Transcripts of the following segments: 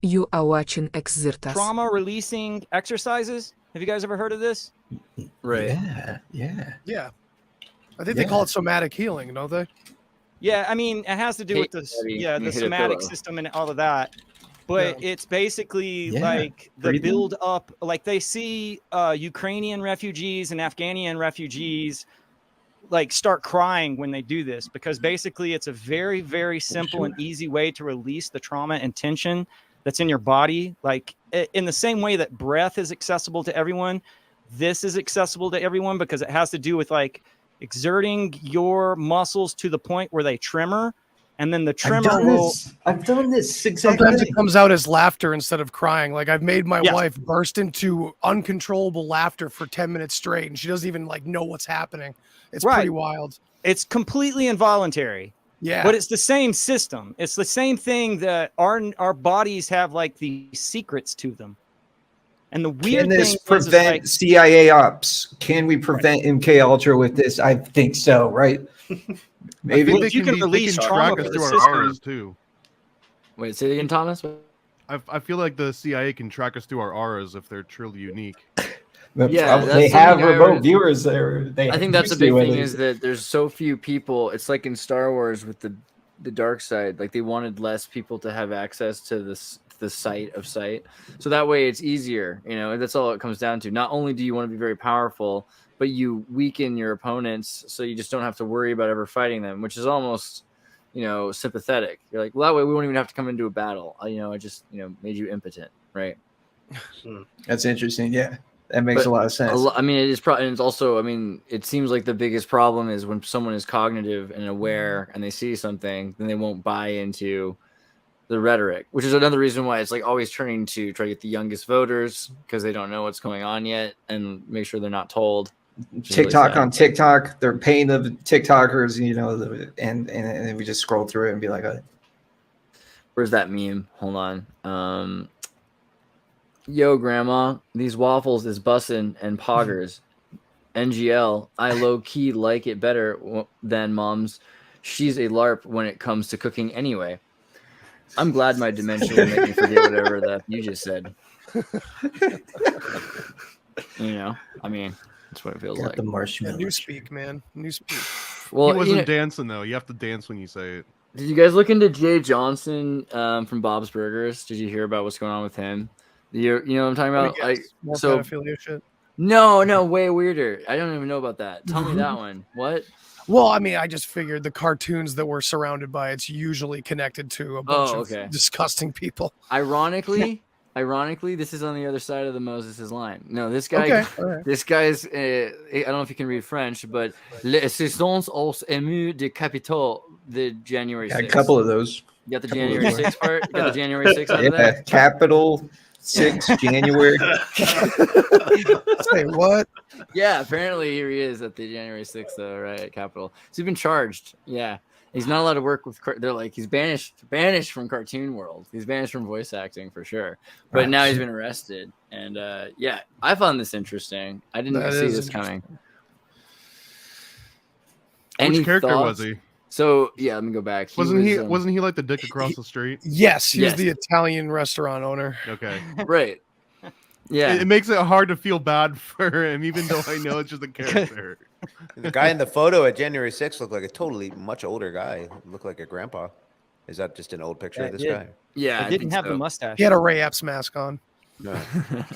You are watching Xirtus. trauma releasing exercises. Have you guys ever heard of this? Right. Yeah. I think they call it somatic healing, don't they? Yeah, I mean, it has to do with the somatic system and all of that. But it's basically like the build up, like they see Ukrainian refugees and Afghanian refugees like start crying when they do this, because basically it's a very, very simple and easy way to release the trauma and tension that's in your body. Like in the same way that breath is accessible to everyone, this is accessible to everyone because it has to do with like exerting your muscles to the point where they tremor, and then the tremor will. I've done this exactly. Sometimes it comes out as laughter instead of crying. Like I've made my wife burst into uncontrollable laughter for 10 minutes straight, and she doesn't even like know what's happening. It's pretty wild. It's completely involuntary. Yeah. But it's the same system. It's the same thing that our bodies have like the secrets to them. And the weird Can this thing prevent like, CIA ops? Can we prevent MK Ultra with this? I think so, right? Maybe well, you can release trauma track us for the through our system. auras too. Wait, say it again, Thomas. I feel like the CIA can track us through our auras if they're truly unique. Yeah, they have remote viewers there. I think that's the big thing is that there's so few people. It's like in Star Wars with the dark side. Like they wanted less people to have access to the sight of sight, so that way it's easier. You know, that's all it comes down to. Not only do you want to be very powerful, but you weaken your opponents, so you just don't have to worry about ever fighting them, which is almost, you know, sympathetic. You're like, well, that way we won't even have to come into a battle. You know, I just, you know, made you impotent, right? That's interesting. Yeah. That makes a lot of sense. I mean, it is probably, and it's also, I mean, it seems like the biggest problem is when someone is cognitive and aware and they see something, then they won't buy into the rhetoric, which is another reason why it's like always turning to try to get the youngest voters because they don't know what's going on yet and make sure they're not told. TikTok on TikTok, they're paying the TikTokers, you know, and then we just scroll through it and be like, where's that meme? Hold on. Yo, grandma, these waffles is bussin' and poggers. NGL, I low-key like it better than mom's. She's a LARP when it comes to cooking anyway. I'm glad my dementia will make me forget whatever that you just said. You know, I mean, that's what it feels like. The marshmallow. New speak, man. New speak. Well, he wasn't dancing though. You have to dance when you say it. Did you guys look into Jay Johnston from Bob's Burgers? Did you hear about what's going on with him? You know what I'm talking about? Like, more so pedophilia shit. No, way weirder. I don't even know about that. Tell me that one. What? Well, I mean, I just figured the cartoons that we're surrounded by, it's usually connected to a bunch of disgusting people. Ironically, this is on the other side of the Moses' line. No, this guy, this guy's, I don't know if you can read French, but l'assistance aux émus de Capitole, the January 6th. A couple of those. You got the January 6th part? You got the January 6th out of that? Capital 6 January. Say what? Yeah, apparently here he is at the January 6th, though, right, at Capitol. So he's been charged. Yeah. He's not allowed to work with, they're like, he's banished from cartoon world. He's banished from voice acting for sure. But now he's been arrested. And yeah, I found this interesting. I didn't see this coming. Which character was he? So yeah, let me go back. Wasn't he like the dick across the street? Yes, he's the Italian restaurant owner. Okay. Right. Yeah. It makes it hard to feel bad for him, even though I know it's just a character. The guy in the photo at January 6th looked like a totally much older guy. Looked like a grandpa. Is that just an old picture of this guy? Yeah, I didn't have the mustache. He had a Ray Epps mask on. No,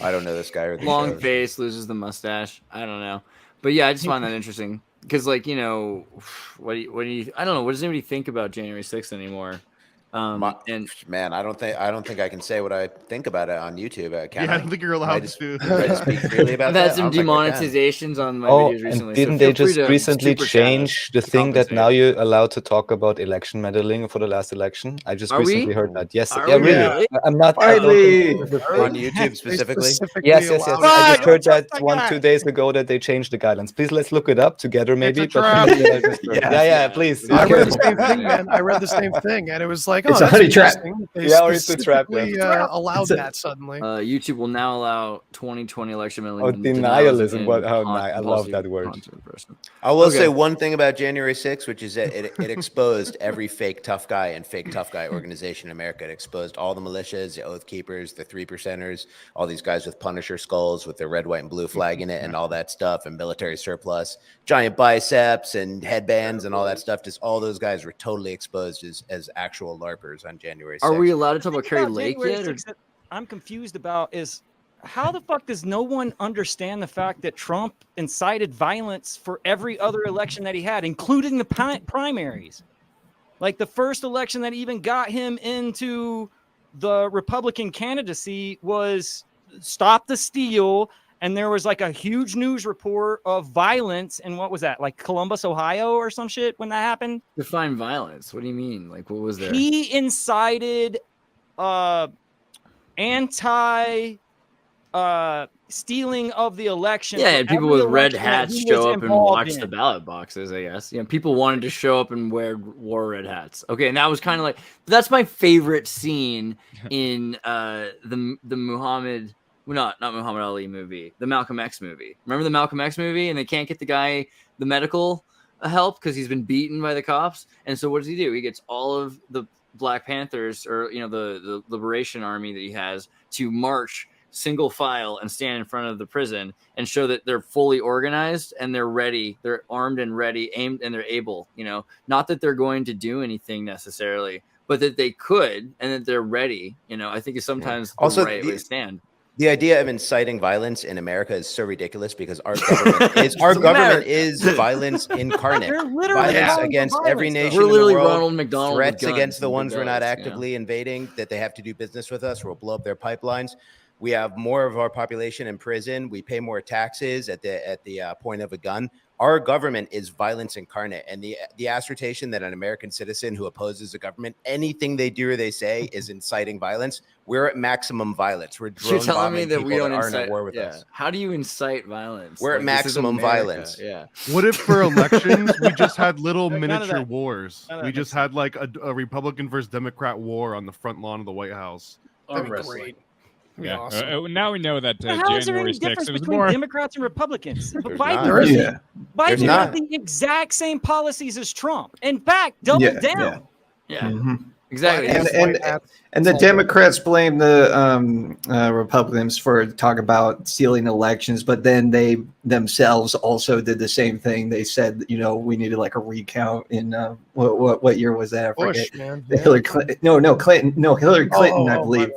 I don't know this guy. Or long face, loses the mustache. I don't know, but yeah, I just find that interesting because, like, you know, what do you? I don't know. What does anybody think about January 6th anymore? And man, I don't think I can say what I think about it on YouTube. I don't think you're allowed to. I just speak freely about I've had some demonetizations on my videos recently. Didn't they just recently change the thing that now you're allowed to talk about election meddling for the last election? I just recently heard that. Yes, yeah, really. I'm not on YouTube specifically. Yes. I just heard that 1-2 days ago that they changed the guidelines. Please, let's look it up together, maybe. Yeah, please. I read the same thing, man. I read the same thing, and it was like, like, oh, It's a that's honey trap. interesting. They Yeah, or it's a trap, specifically, allowed It's a- that suddenly. YouTube will now allow 2020 election meddling. Oh, and denials of denialism. What? How con- I love that compulsory word. content repression. I will Okay. say one thing about January 6th, which is that it exposed every fake tough guy and fake tough guy organization in America. It exposed all the militias, the Oath Keepers, the 3%ers, all these guys with Punisher skulls with their red, white, and blue flag in it and all that stuff, and military surplus, giant biceps and headbands and all that stuff. Just all those guys were totally exposed as actual LARPers on January 6th. Are we allowed to talk about The thing Kerry about Lake January yet? Or? 6th that I'm confused about is how the fuck does no one understand the fact that Trump incited violence for every other election that he had, including the primaries? Like the first election that even got him into the Republican candidacy was Stop the Steal. And there was like a huge news report of violence. And what was that? Like Columbus, Ohio or some shit when that happened? Define violence. What do you mean? Like, what was there? He incited anti stealing of the election. Yeah, for and people every with red election that hats he show was up and involved watch in. the ballot boxes, I guess. You know, people wanted to show up and wore red hats. Okay, and that was kind of like, that's my favorite scene in the Muhammad, well, not Muhammad Ali movie, the Malcolm X movie. Remember the Malcolm X movie? And they can't get the guy the medical help because he's been beaten by the cops. And so what does he do? He gets all of the Black Panthers, or the Liberation Army that he has, to march single file and stand in front of the prison and show that they're fully organized and they're ready, they're armed and ready, aimed, and they're able, not that they're going to do anything necessarily, but that they could, and that they're ready. I think is sometimes Also, the right way to stand. The idea of inciting violence in America is so ridiculous because our government is violence incarnate. Violence against every nation in the world. Ronald McDonald. Threats against the ones we're not actively invading, that they have to do business with us or we'll blow up their pipelines. We have more of our population in prison. We pay more taxes at the point of a gun. Our government is violence incarnate, and the assertion that an American citizen who opposes the government, anything they do or they say is inciting violence. We're at maximum violence. We're drone You're telling me bombing that people we don't that aren't incite, at war with us. How do you incite violence? We're at maximum violence. Yeah. What if for elections we just had little None of miniature that. wars? None of We that just makes had like a Republican versus Democrat war on the front lawn of the White House. That'd be great. Yeah. Awesome. Now we know that How is there January any 6th difference it was between more. Democrats and Republicans? There's Biden not. has Yeah. There's Biden not. has the exact same policies as Trump. In fact, double Yeah, down. Yeah. Mhm. Exactly. And the Democrats blame the Republicans for talk about stealing elections, but then they themselves also did the same thing. They said, we needed like a recount in what year was that? I forget. Bush, man. The Hillary Clinton. No, Clinton. No, Hillary Clinton. I believe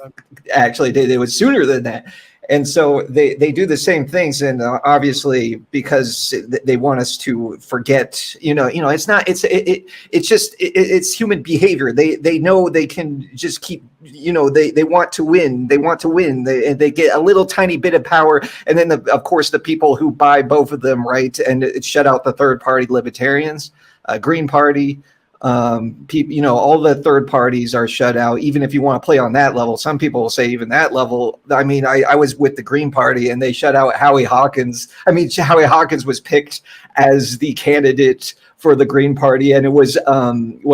actually did. It was sooner than that. And so they do the same things, and obviously because they want us to forget, it's not, it's human behavior. They know they can just keep, they want to win. They get a little tiny bit of power, and then of course the people who buy both of them, right, and it shut out the third party libertarians, Green Party. People, all the third parties are shut out. Even if you want to play on that level, some people will say even that level. I mean, I was with the Green Party and they shut out Howie Hawkins. I mean, Howie Hawkins was picked as the candidate for the Green Party, and it was it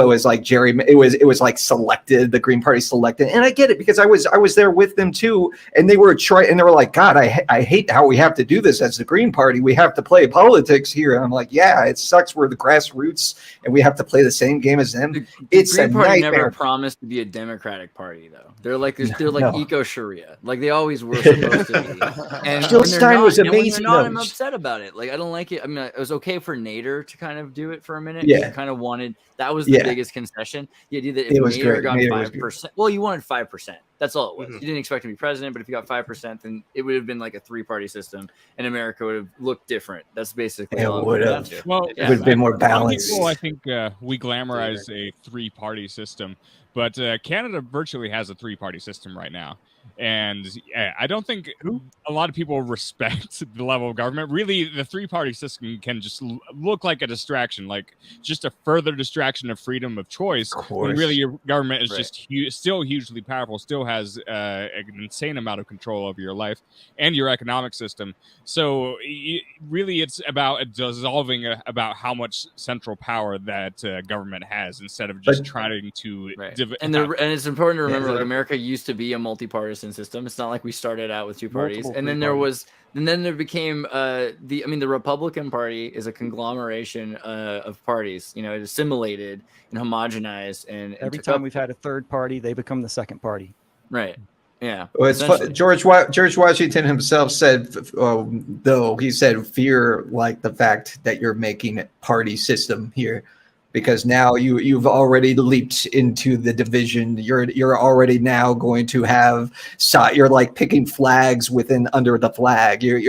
was like selected. The Green Party selected, and I get it because I was there with them too, and they were they were like, God, I hate how we have to do this as the Green Party. We have to play politics here, and I'm like, yeah, it sucks. We're the grassroots, and we have to play the same game as them. It's Green a Party nightmare. never promised to be a Democratic Party, though. They're like No. eco Sharia, like they always were supposed to be. And Jill when they're Stein not- was and when they're amazing, not, though. I'm upset about it. Like I don't like it. I mean, it was okay for Nader to kind of do it for a minute. Yeah. He kind of wanted that was the Yeah. biggest concession. The idea that It if was Nader great. got Nader was good. 5%, well, you wanted 5%. That's all it was. Mhm. You didn't expect him to be president, but if you got 5%, then it would have been like a 3-party system, and America would have looked different. That's basically It all it would would have. have. Well, It would have been more balanced. People, I think we glamorize a 3-party system, but Canada virtually has a 3-party system right now. And I don't think a lot of people respect the level of government. Really, the 3-party system can just look like a distraction, like just a further distraction of freedom of choice. When really your government is just still hugely powerful, still also has an insane amount of control over your life and your economic system. So really, it's about dissolving about how much central power that government has, instead of just trying to. Right. And it's important to remember, like, America used to be a multi-partisan system. It's not like we started out with two parties, and then there became the Republican Party is a conglomeration of parties. You know, it assimilated and homogenized, and every time we've had a third party, they become the second party. Right. Yeah. Well, it's George Washington himself said, though, he said, fear like the fact that you're making a party system here, because now you've already leaped into the division. You're already now going to have you're like picking flags under the flag. You're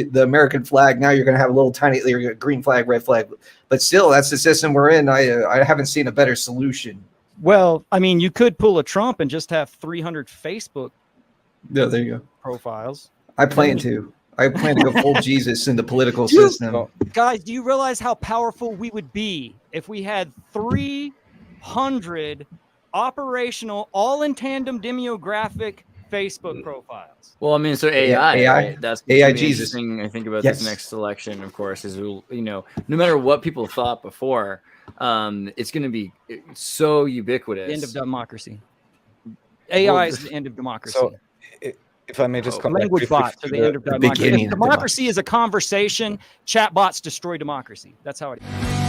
the American flag. Now you're going to have a little tiny green flag, red flag, but still that's the system we're in. I haven't seen a better solution. Well, I mean, you could pull a Trump and just have 300 Facebook. No, there you go. Profiles. I plan to go full Jesus in the political system. Guys, do you realize how powerful we would be if we had 300 operational, all in tandem demographic Facebook profiles? Well, I mean, so AI. Right? That's AI Jesus. I think about this next election, of course, is, you know, no matter what people thought before, it's going to be so ubiquitous. The end of democracy. AI is the end of democracy. So, if I may just come language bots are the end of democracy. If democracy is a conversation, chat bots destroy democracy. That's how it is.